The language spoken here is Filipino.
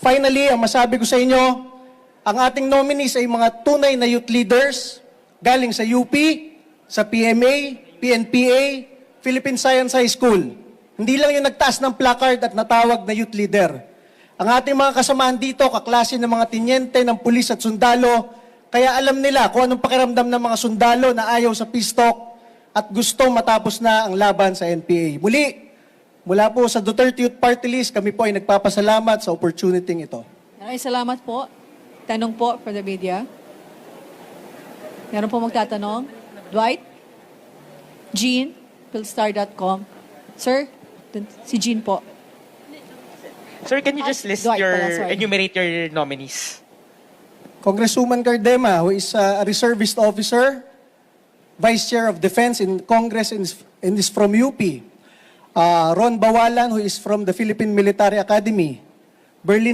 Finally, ang masabi ko sa inyo, ang ating nominees ay mga tunay na youth leaders galing sa UP, sa PMA, PNPA, Philippine Science High School. Hindi lang yung nagtaas ng placard at natawag na youth leader. Ang ating mga kasamahan dito, kaklase ng mga tinyente, ng pulis at sundalo, kaya alam nila kung anong pakiramdam ng mga sundalo na ayaw sa peace talk at gustong matapos na ang laban sa NPA. Muli, mula po sa Duterte Youth Party List, kami po ay nagpapasalamat sa opportunity ito. Maraming salamat po. Tanong po for the media. Meron po magtatanong? Dwight? Jean? Philstar.com. Sir? Si Jean po. Sir, can you just list Dwight pala, your, sorry. enumerate your nominees? Congresswoman Cardema, who is a reservist officer, Vice Chair of Defense in Congress and is from UP. Ron Bawalan, who is from the Philippine Military Academy. Berlin